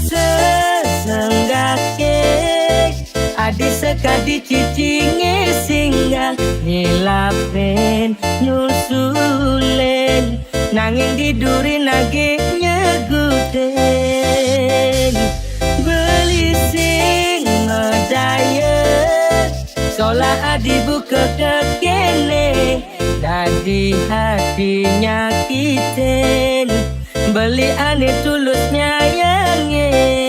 sesenggake adi sekadi cicinge singgah nilapen nyusulen nanging diduri nage nyeguten beli sing medayet solah adi buka kekene dadi hatinya kiten beli aneh tulus nyayangin.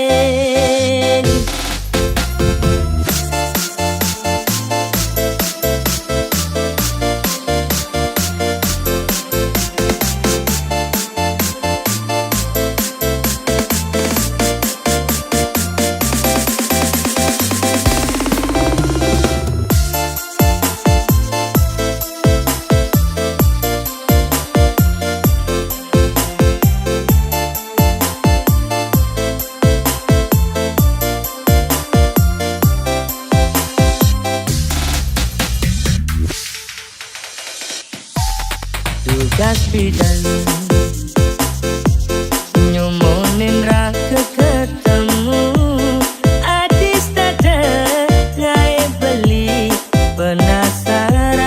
Tugas bidan nyumonin raka ketemu adis tada ngai beli penasaran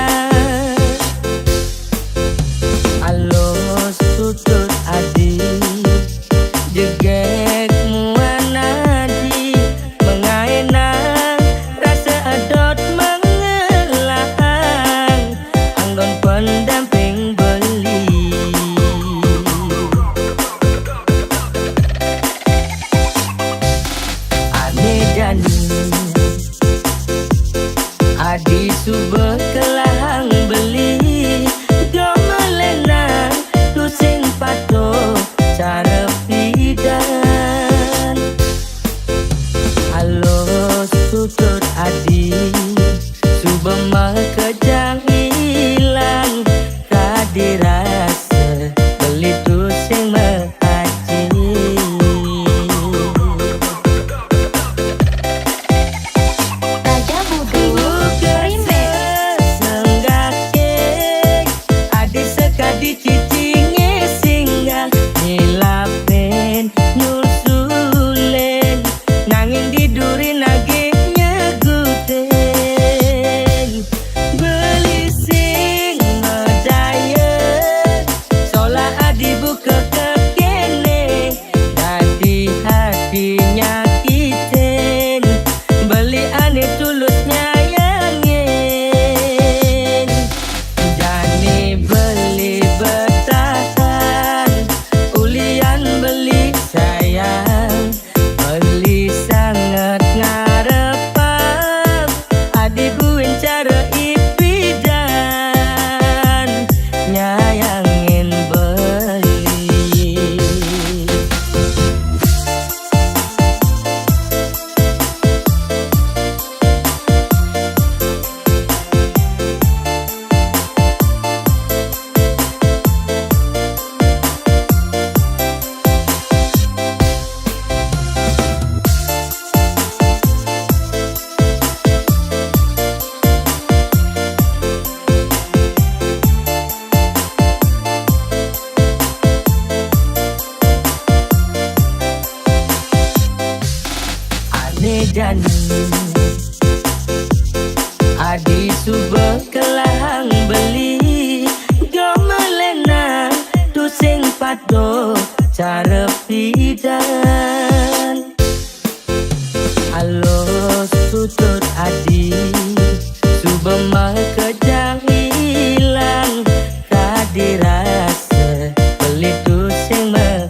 alos tutut adi jegek muanadi mengaenang rasa adot mengelang anggon pendamping adi subah kelahang beli domelena tusing pato cara pidan halo sutut adi subah mah kejang hilang kadirasa beli tusing mah cicinge singgah nilapen nyusulen nanging diduri nage nyeguten beli sing medayet solah adi buka kekene dadi hatinya kiten beli aneh tulus nyayangin jani beli bertahan ulian beli sayang beli sangat ngarepang adi buin cara ipidan nyayangin beli dan adi subah kelahang beli domelena tusing pato cara pidan halo sutut adi subah mah kejang hilang kadirasa beli tusing mah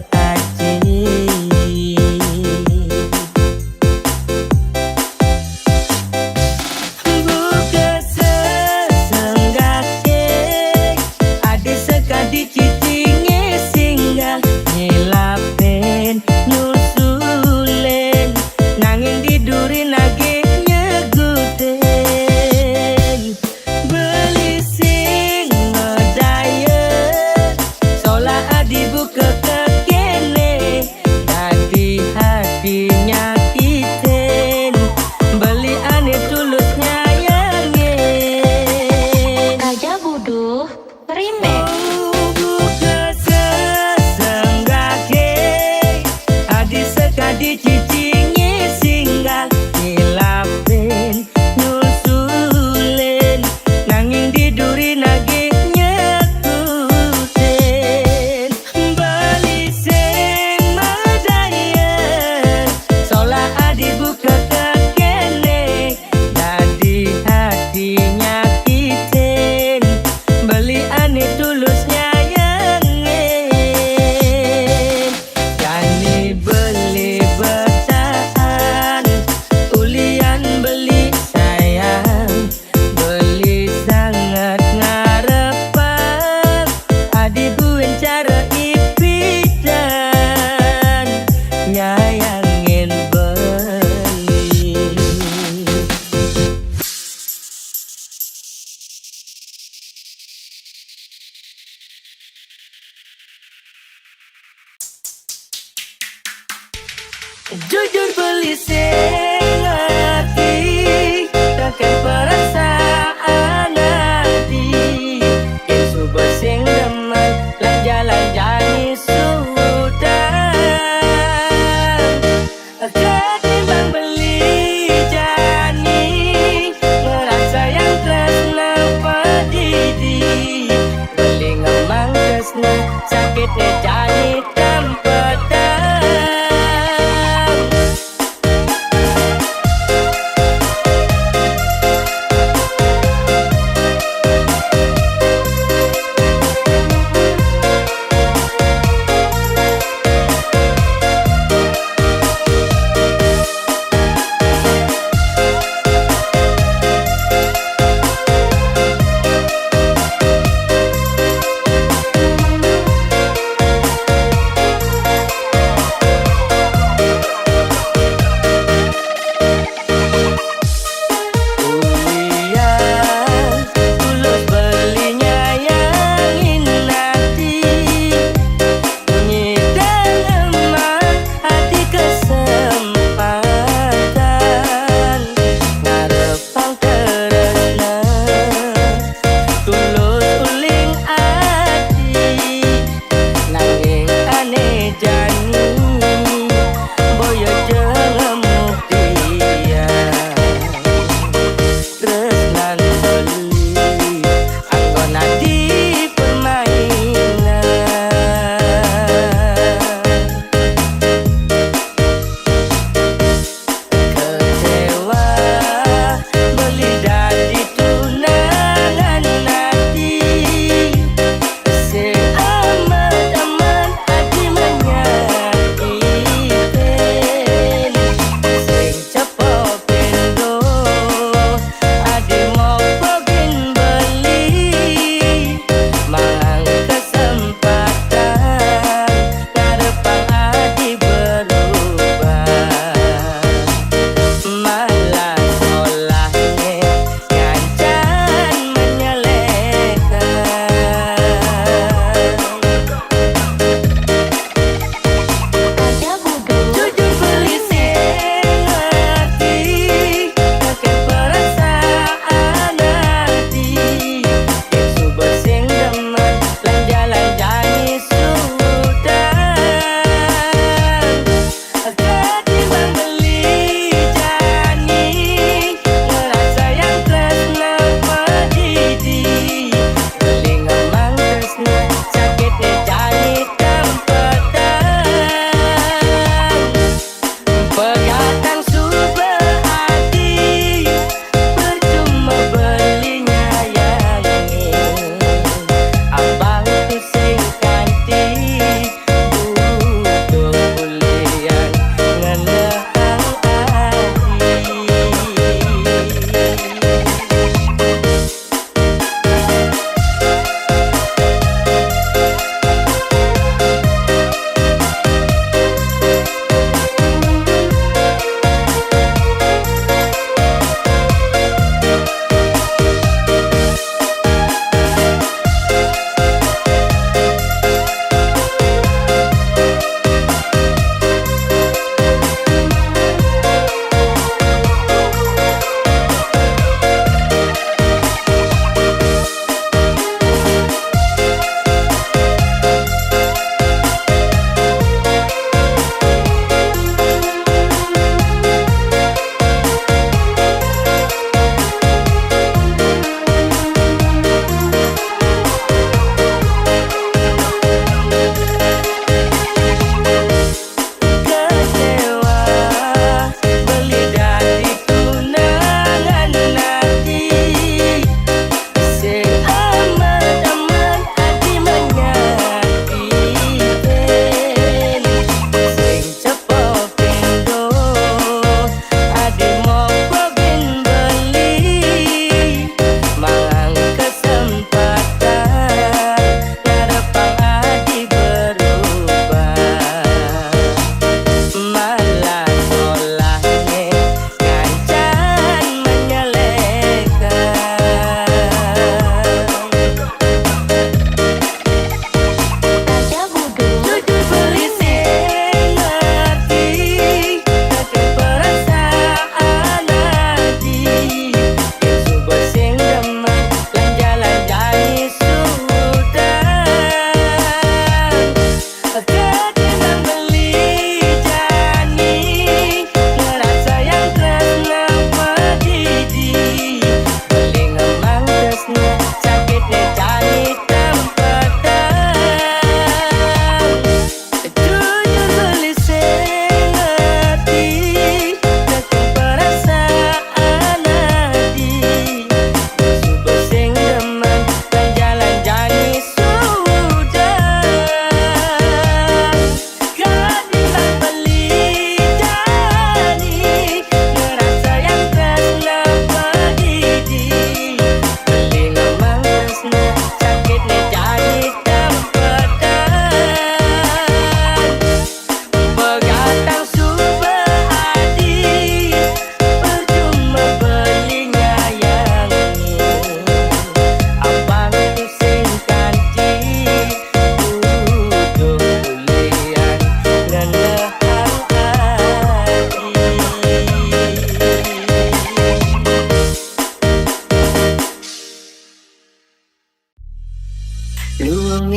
cicinge singgah nilapen nyusulen nanging diduri nage nyeguten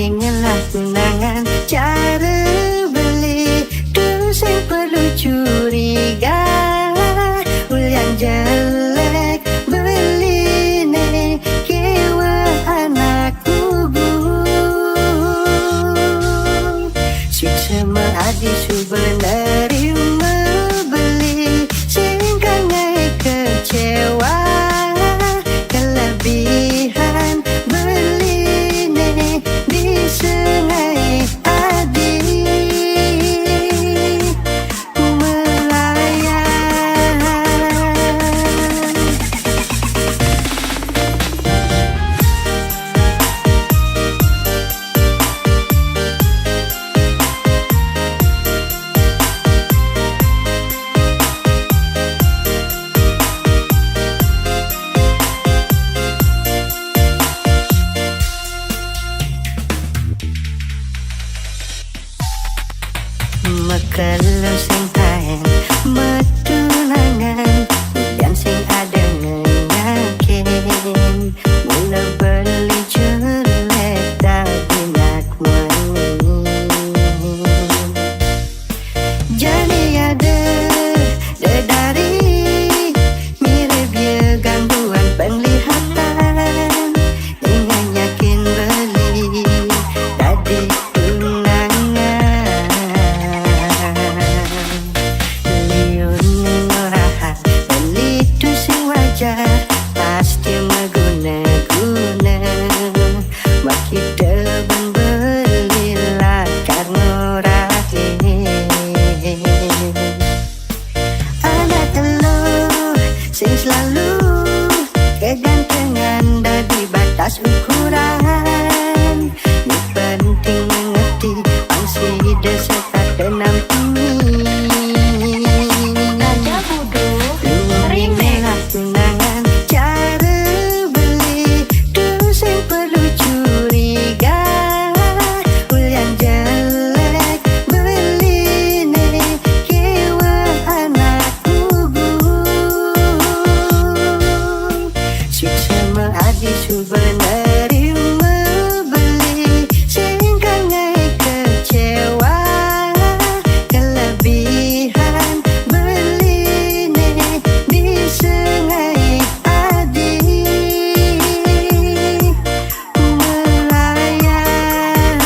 Ingatlah tunangan cara beli, terus yang perlu curiga. Yang jelek beli nih kewa anak gugur. Siksa mengadi sebenarnya membeli, sehingga ngai kecewa. Kelebihan beli nih disengai adi melayan. Mekalau sing tahan metunangan, dan sing ada ngenyakin. Mula beli jelek tapi nak mani. Jadi ada dari mirip ya gangguan penglihatan, dengan yakin beli tadi pasti meguna-guna. Maki deban belilah karena rahim. Anak elo sing selalu kegantengan dari batas ukuran. Ini penting mengerti pangsi desa tak denam ini. Nada bodoh, Ingatlah tunangan cara beli, terus yang perlu curiga. Yang jelek beli nih kewa anak gugur. Siksa mengadi sebenarnya membeli, sehingga ngai kecewa. Kelebihan beli nih disengai adi melayan.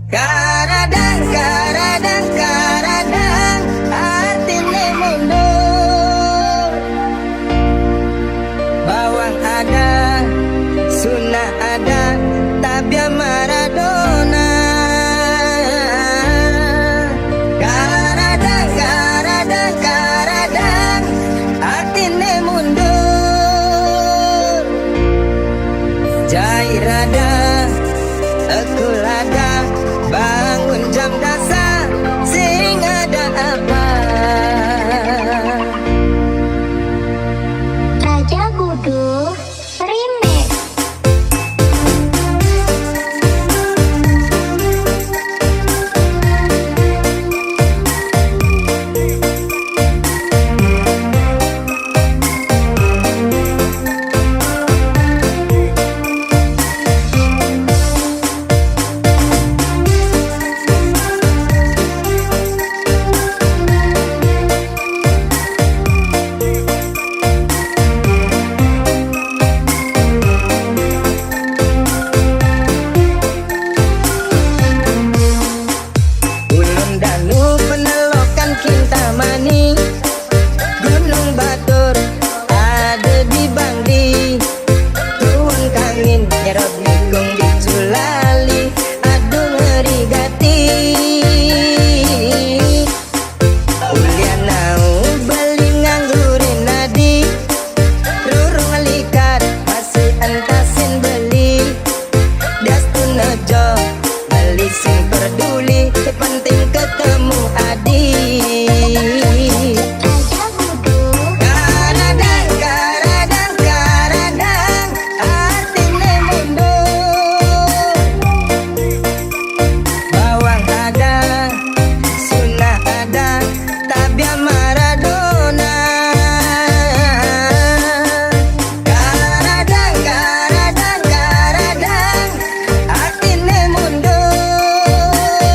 Karadang, karadang, karadang, artine mundur. Bawang ada, sunnah ada, tabia Maradona. Karadang, karadang, karadang, artine mundur. Jairada, aku lada, bangun jam dasar, sing ada apa? Raja Gudu Remix. Ulun Danu penelokan Kintamani, Gunung Batur ada di Bangdi, Tuan Kangin nyerot nikung di Culali, aduh ngeri gati. Ulianau beli nganggurin nadi, rurung likat masih entasin beli, das tunejo beli sing peduli, penting ketemu adik. Raja Gudu Karadang, karadang, karadang, artine mundur. Bawang ada, sunnah ada, tabia Maradona. Karadang, karadang, karadang, artine mundur.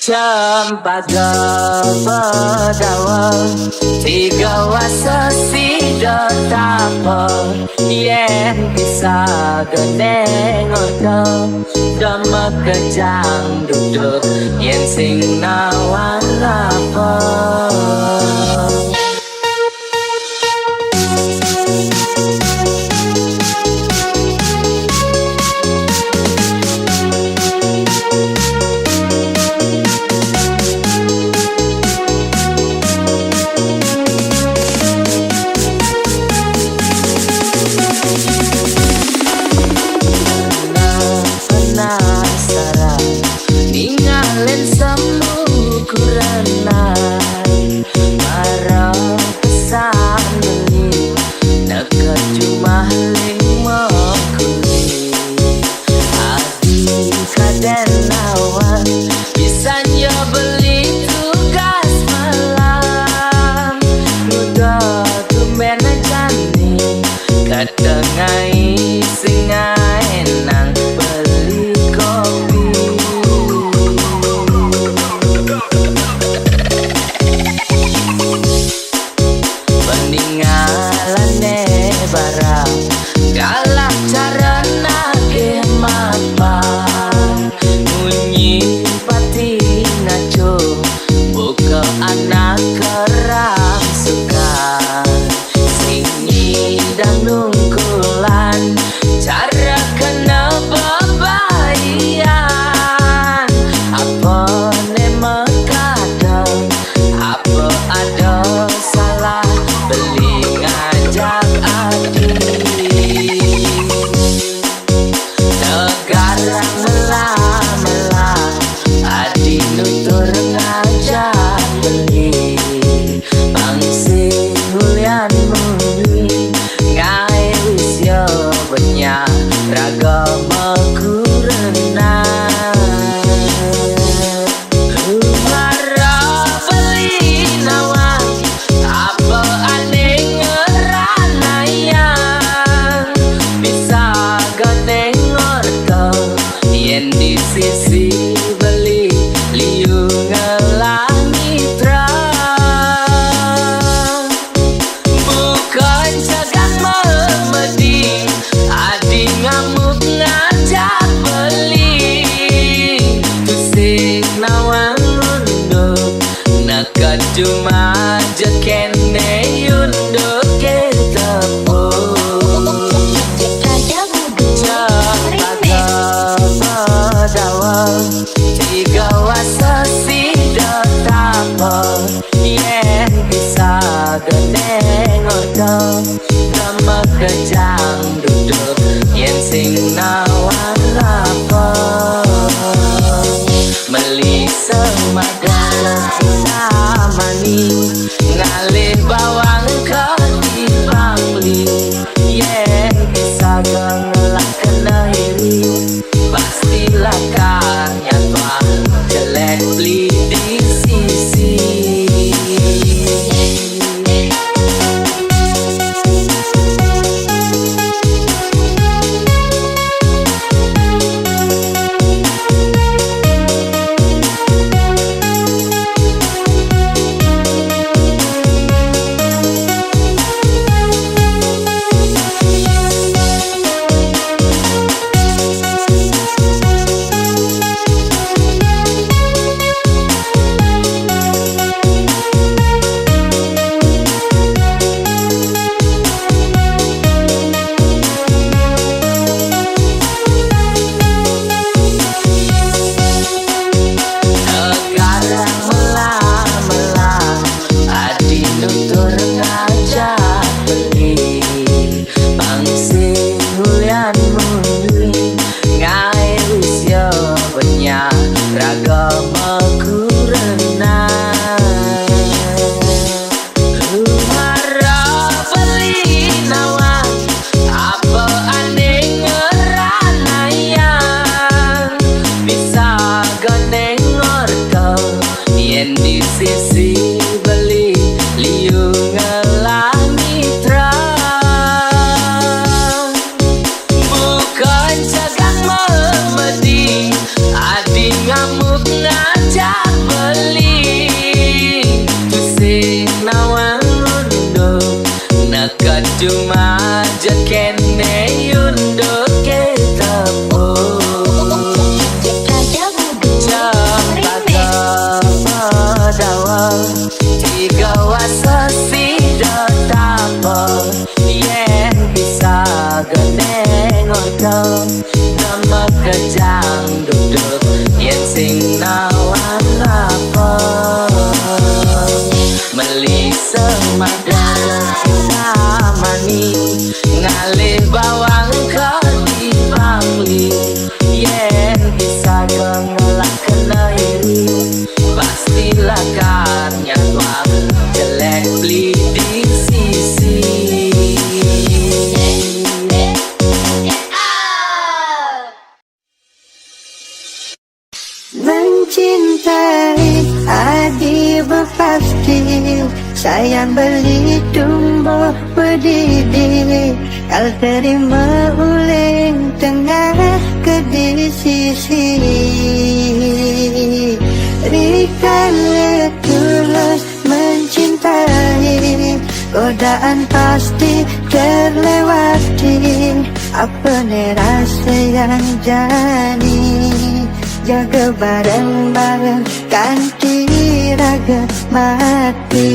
Cempaka bedawa tiga wasa sida tapa yen bisa geneng odo dama kejang duduk yen sing nawang apa. Penasaran ninggalin semu kurenan marah pesan beli deket cuma lima kuli adi kaden awan bisanya beli tugas malam udah tumben jani kadengai singai nang galak cara nage mapa munyi pati ngaco buka anak kerang suka singi dan nungkulan cara kena bebayan apa ne mekadang apa ada salah beli ngajak adi melah-melah adi nutur ngajak beli bangsi hulian muni ngai wisyo banyak ragama kurena marah beli nawang apa aneh ngeranayang bisa ganeng yen di sisi beli liu ngelangitra bukan jagang memedi adi ngamuk ngajak beli tusik nawang unduk nakat cuma jekene yunduk ketepung tiga wasa sida tapa yen bisa geneng odo dama kejang duduk yen sing nawang apa meli semadang samani ngalih bawang ke dibangli yen bisa gengelak kena iri pastilah karya tua jelek beli di sisi cuma aja kene yunduk kita pun Raja Gudu cepat Remix dawal tiga wasasi datapa yen bisa geneng otong nama kejang duduk yen sing nawan apa meli semadang namani ngalih bawang kali pangli yen bisa ngelak kena iri pastilah kan nyatwa jelek beli di sisi Mencintai adil pasti, sayang beli tumbuh berdiri. Kau terima uling tengah kedisisi. Berikan tulus mencintai, godaan pasti terlewati. Apa nih rasa yang jadi? Jaga bareng-bareng ganti raga mati.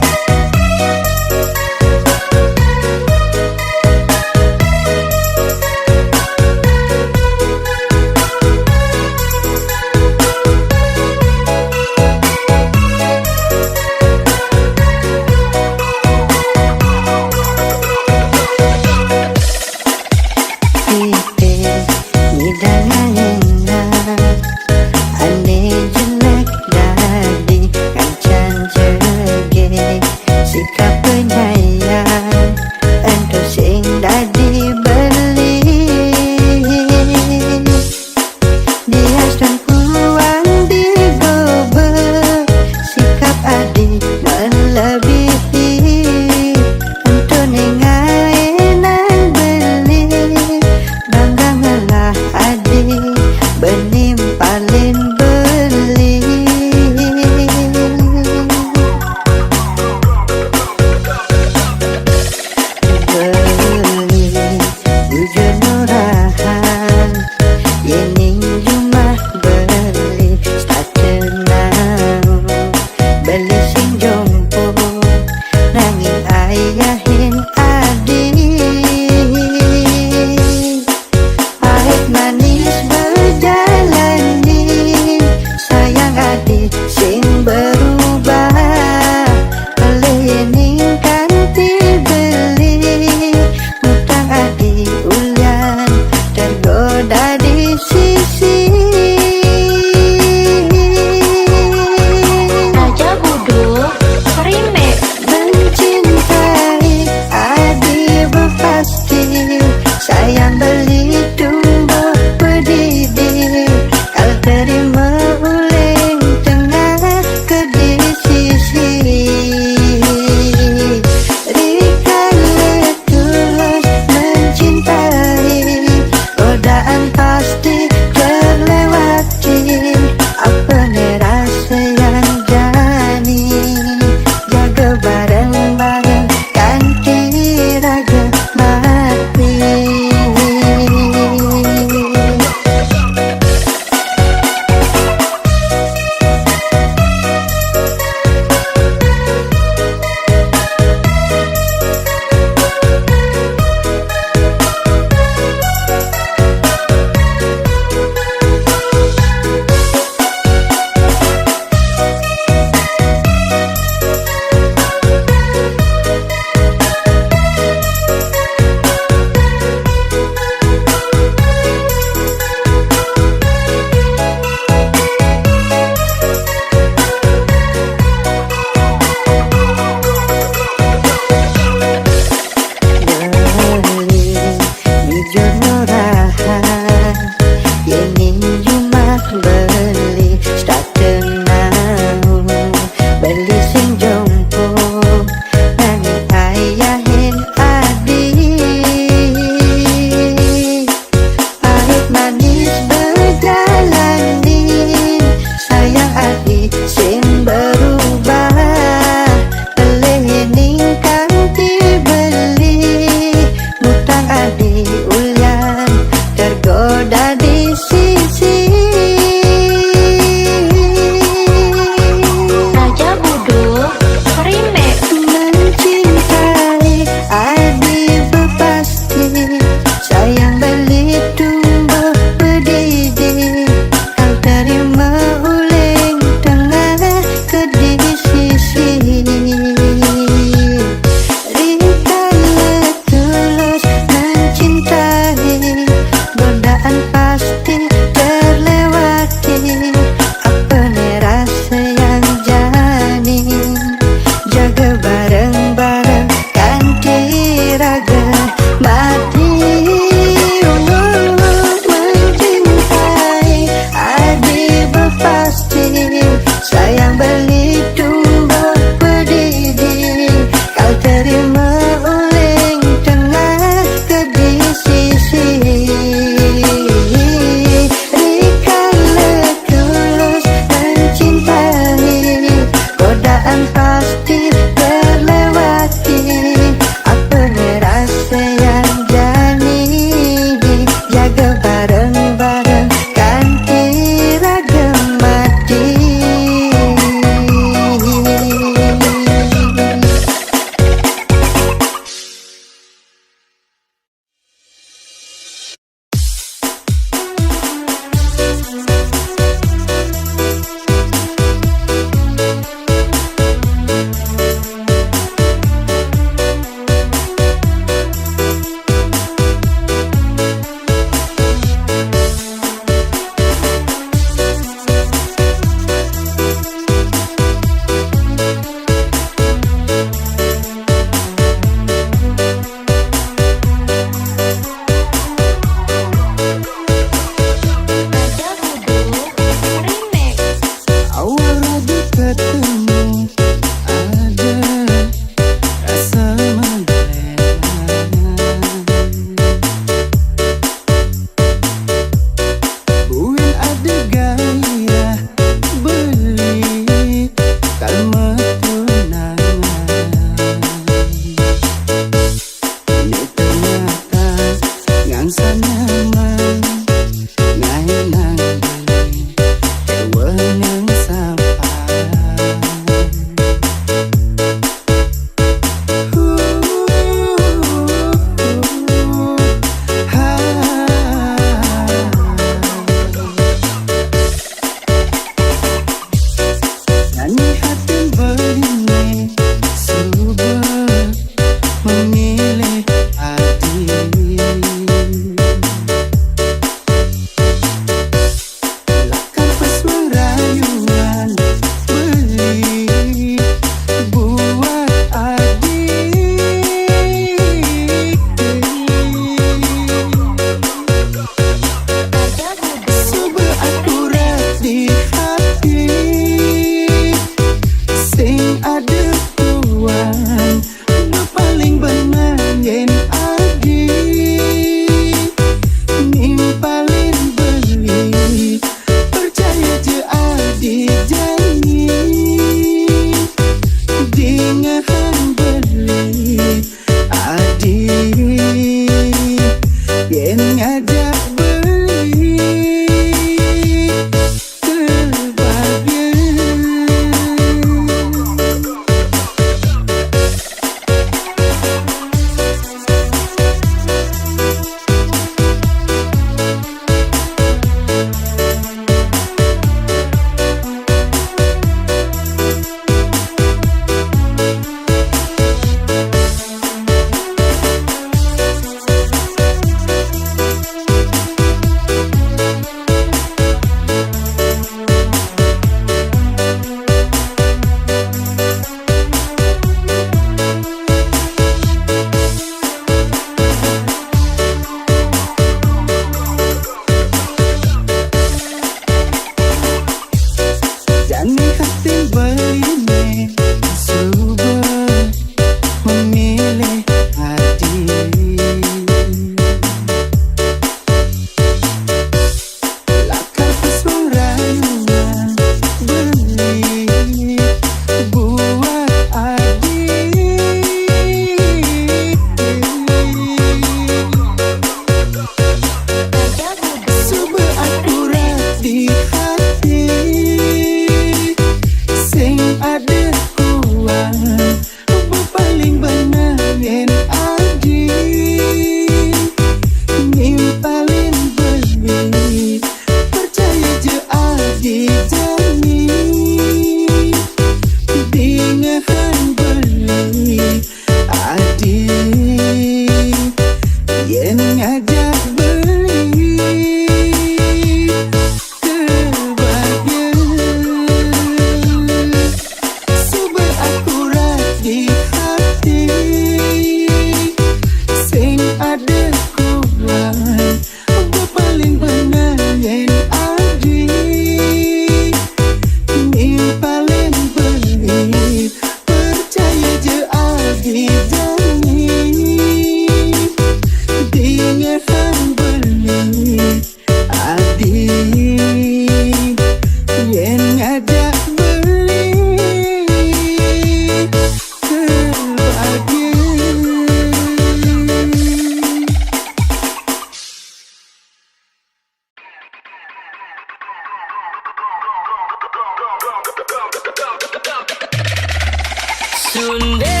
Sunde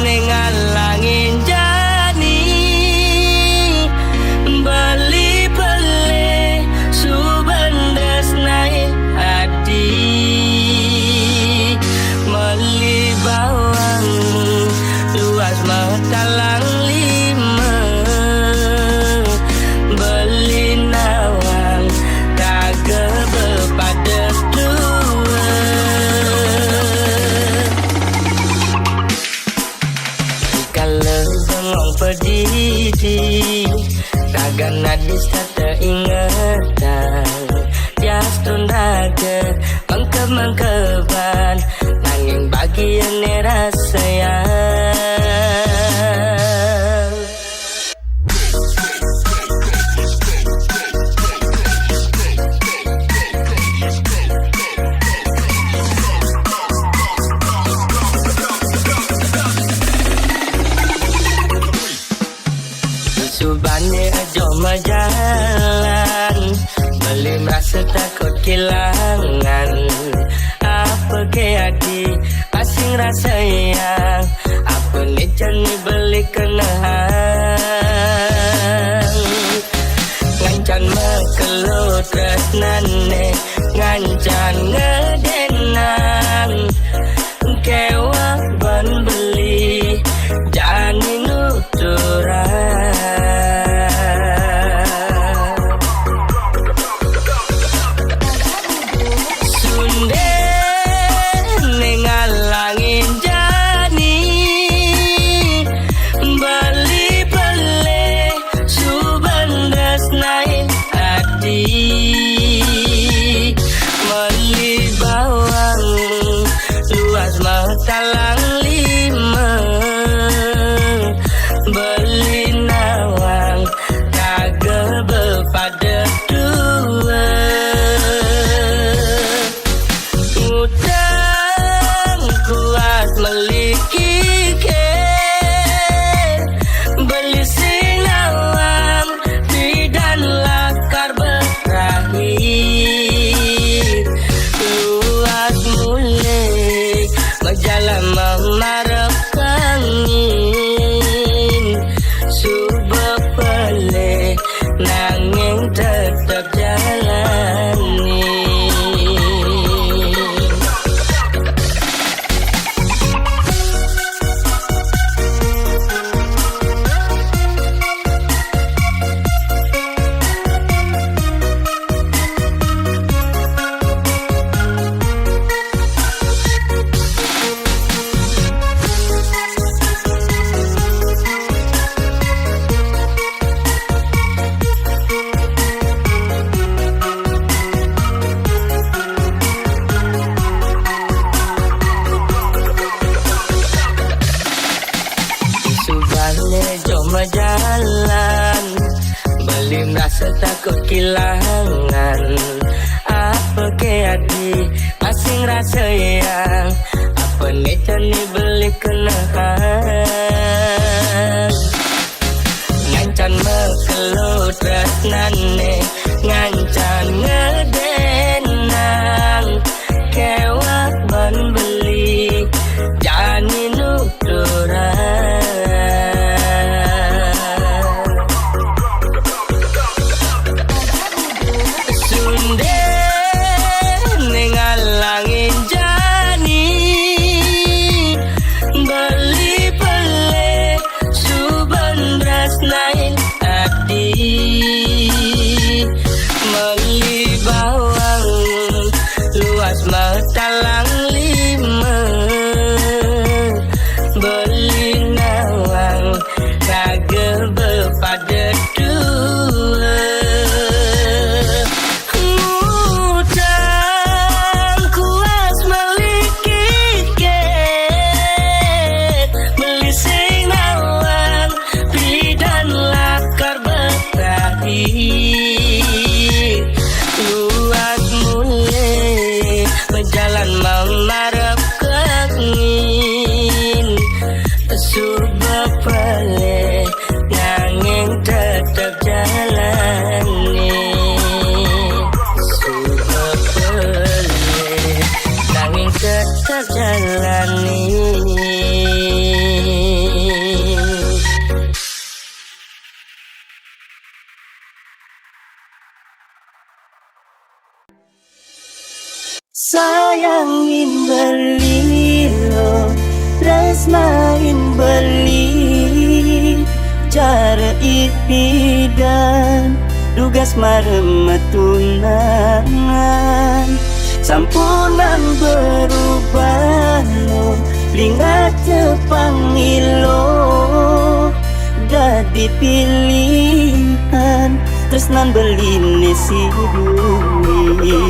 nengalangin jani beli beli subendes naik hati meli bawang luas matalang lima beli nawang taga bepada dua kalau bengong pedidi taga nadis kata ingatan jastun daga mengkeb-mengkeban nanging bagian rasa sayang Subane ajo majalan beli merasa takut kehilangan apa ke hati asing rasa yang apa ni jani beli kenahan ngancan mekelut tresnane ngancan ngedenang kewa ban beli jani nuturan talang lima beli nawang taga bepada dua utang kuat meliki ke beli sinawang tidak lakar berakhir luas mulai jalan memarap angin subah pelih nanging tetap jalani Jom jalan beli merasa takut kehilangan apa ke hati masing rasa yang apa ni jani beli kenahan ngancan mekelut tresnane ngancan ngedenang kewa ban beli jani nuturan naik hati kita jalani. Sayangin beli lo, resmain beli, cara ipidan, tugas marem tunangan, sampunan berubah lo, lingat tepanggilo, dadi pilihan, tresnan beli nesi bumi.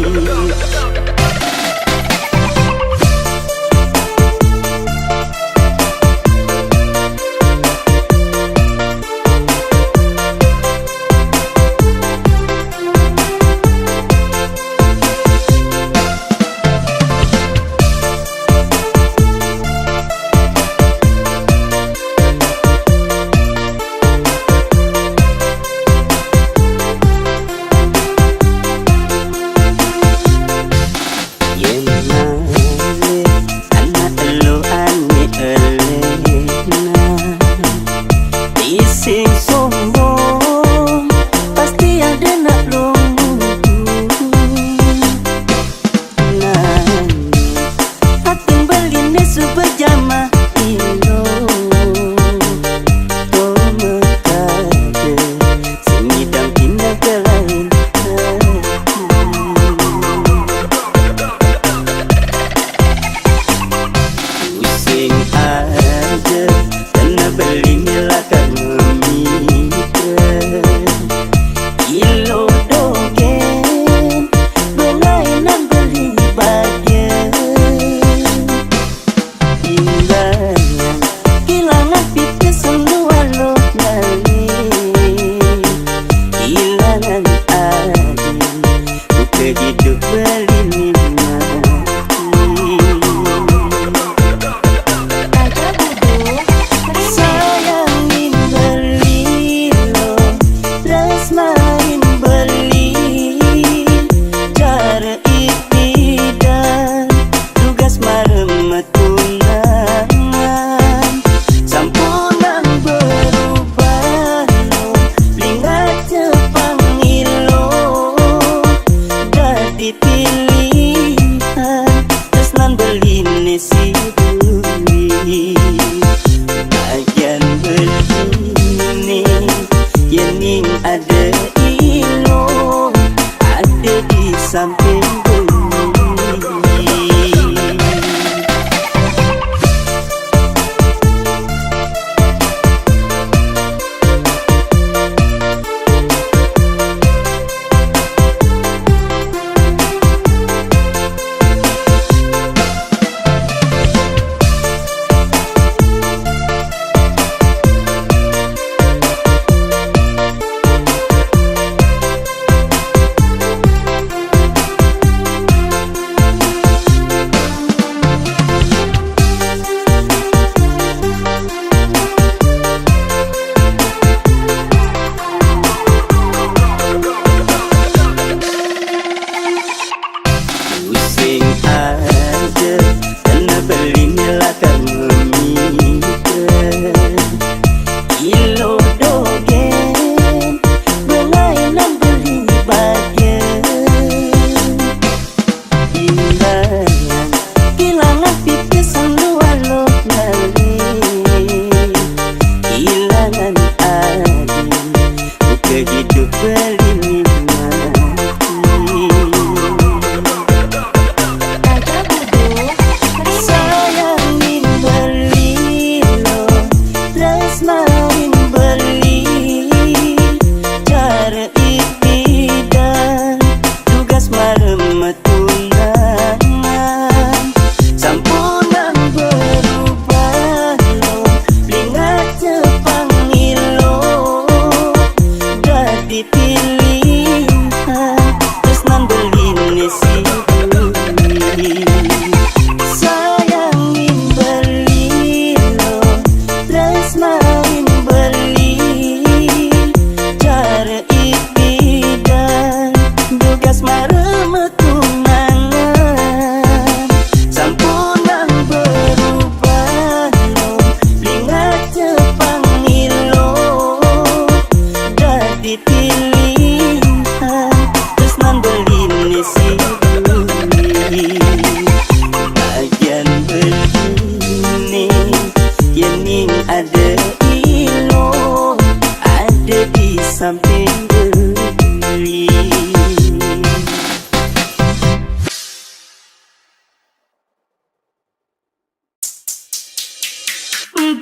Pegadang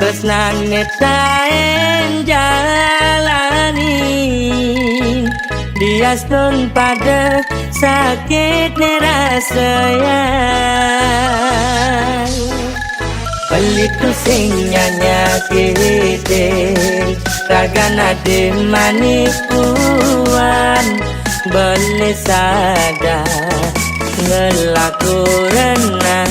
tresnane taen jalani diastun pada sakitnya rasa yang Pelitu sing nyanyakitin Ragana di manipuan Beli sadar ngelaku renang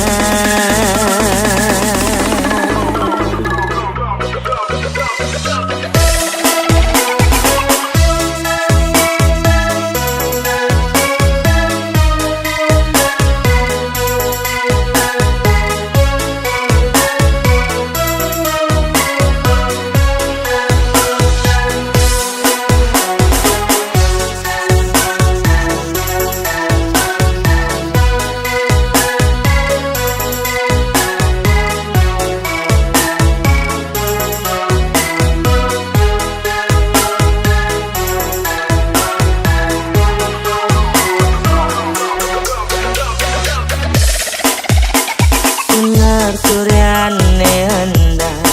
Suryane hendak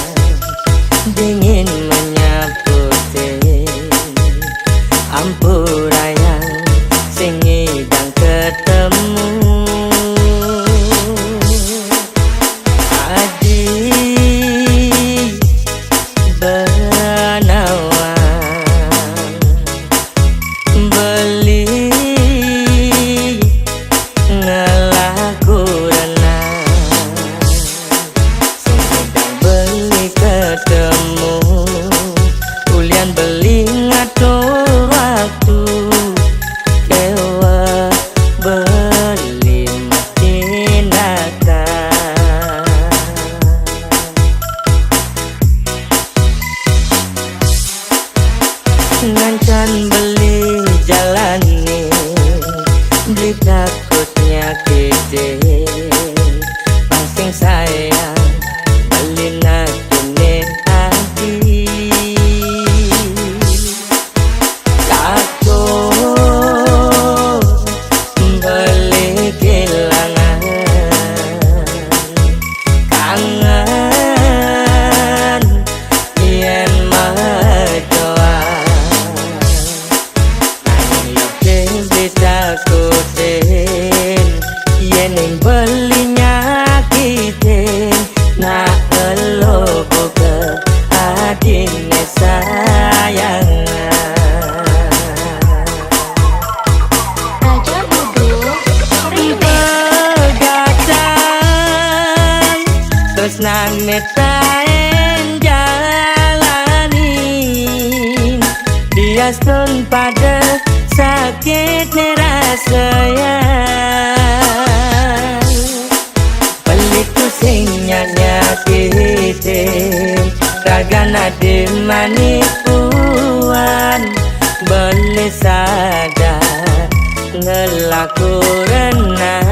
dingin menyaputi ampurayang sing ngidang ketemu adi benawan beli ngelaku ketemu ulian beli ngatur waktu dewa beli tindakan ngancan beli jalani beli takutnya gede pasing sayang beli nakunin hati takut beli kehilangan kangen yen majoan nanging lebih ditakutin yen yang beli nyakitin nah elo buka adine sayang Raja Bodoh Begadang tresnane taen jalani diastun pada sakitnya rasa yang Pelitu sing nyanyakitin Ragana di manipuan Beli sadar ngelaku renang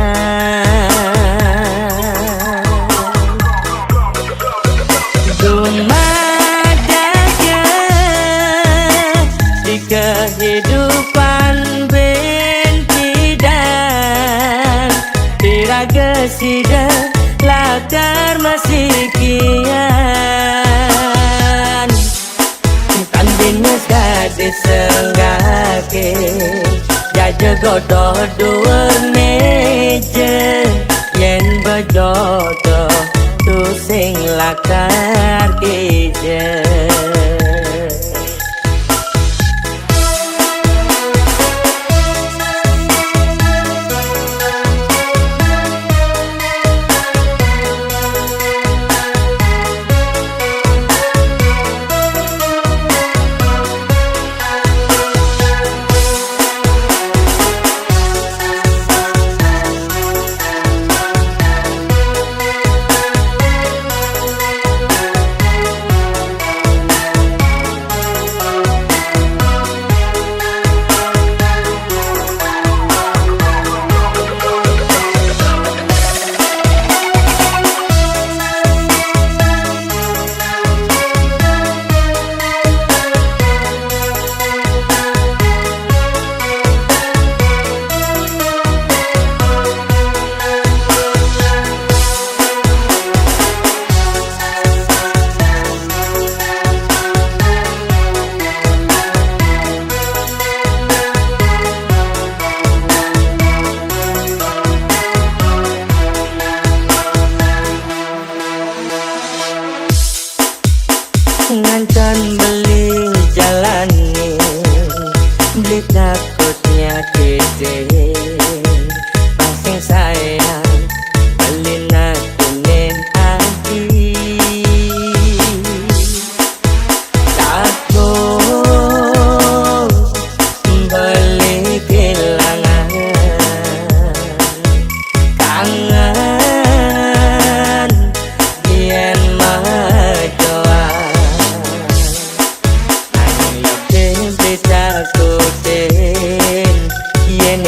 Dumadanya di kehidupan bentidan Diraga sida lakar masih kian Tandingnya gadis senggake Jaja godoh dua meja Yen berjodoh tu sing lakar keja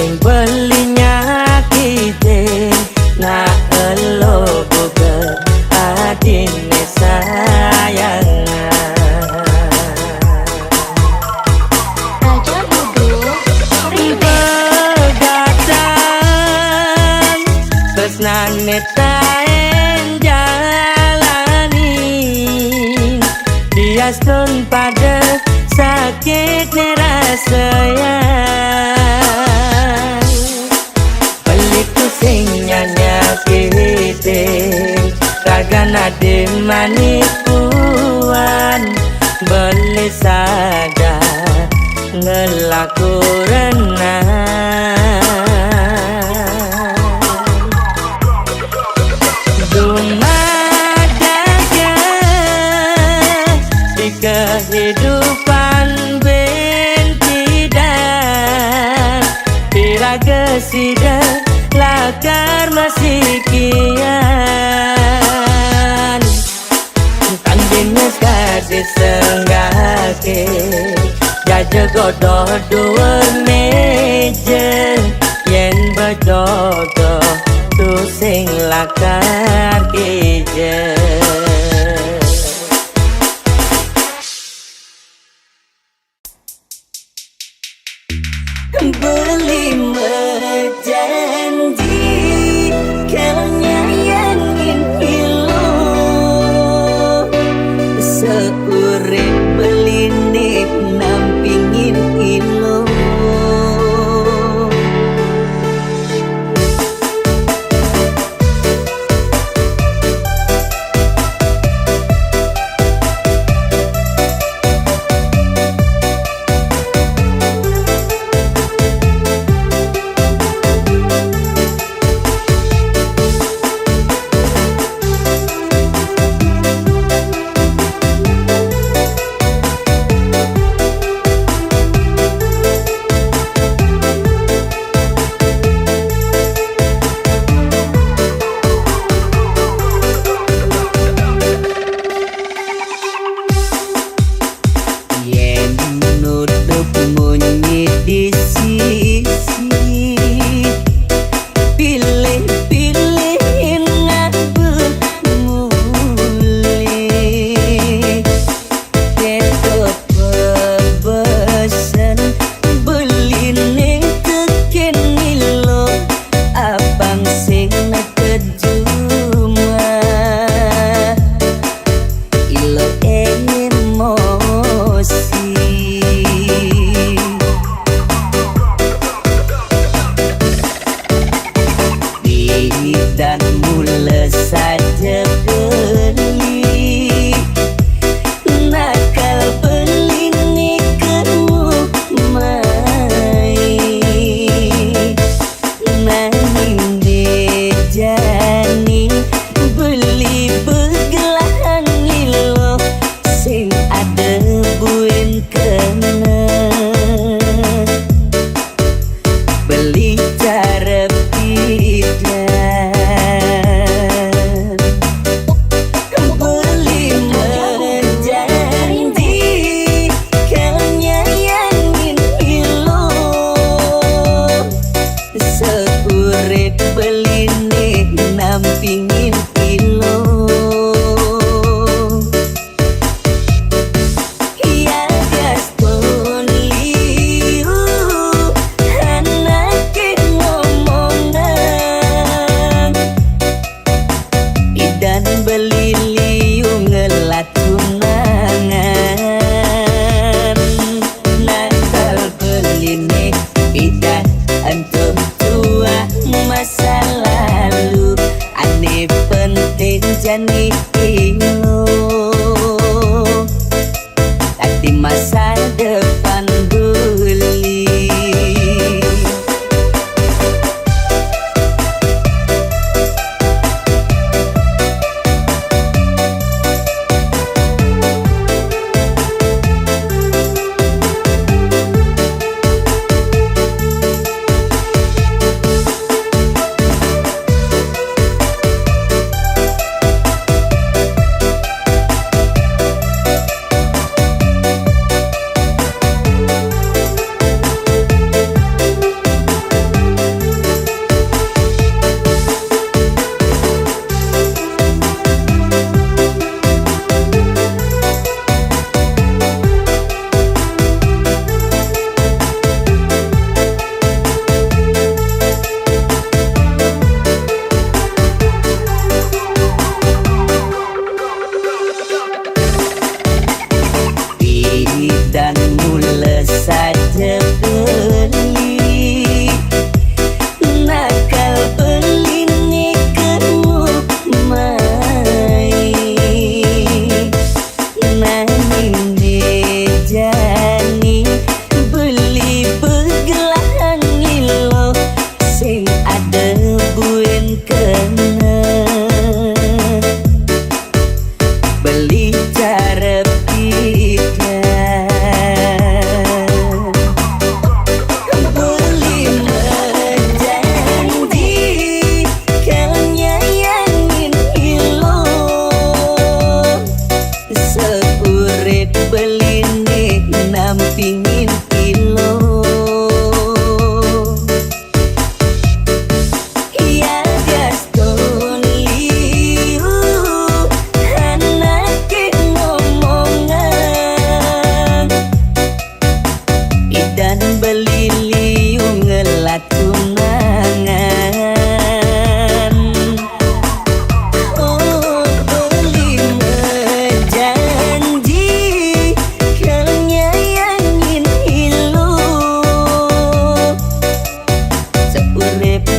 sing belinya kita na elo buka adine sayang. Raja Bodoh Begadang tresnane taen jalani diaskun pada sakit rasayang. Beliku sing nyanyakite ragana de manikuan beli sada ngelaku renang dumadaga di kehidupan bentidan piraga sida lakar masih kian tandingnya gadis senggake jaja godoh dua meja yen berjodoh tu sing lakar keje. Beli berjanji kanya yang ilu seurip beli nik nampingin ilu.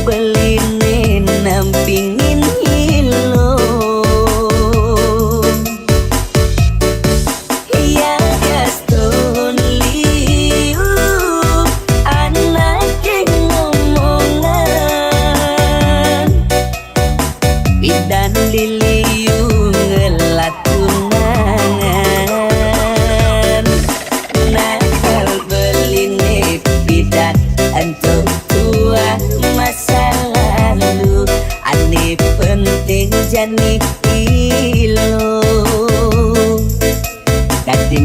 beline nampingin hilom. Ya Gaston liu anak yang ngomongan bidan liliu ngelatunangan nakal beline bidan untuk tua masa lalu ane penting jani ilo kati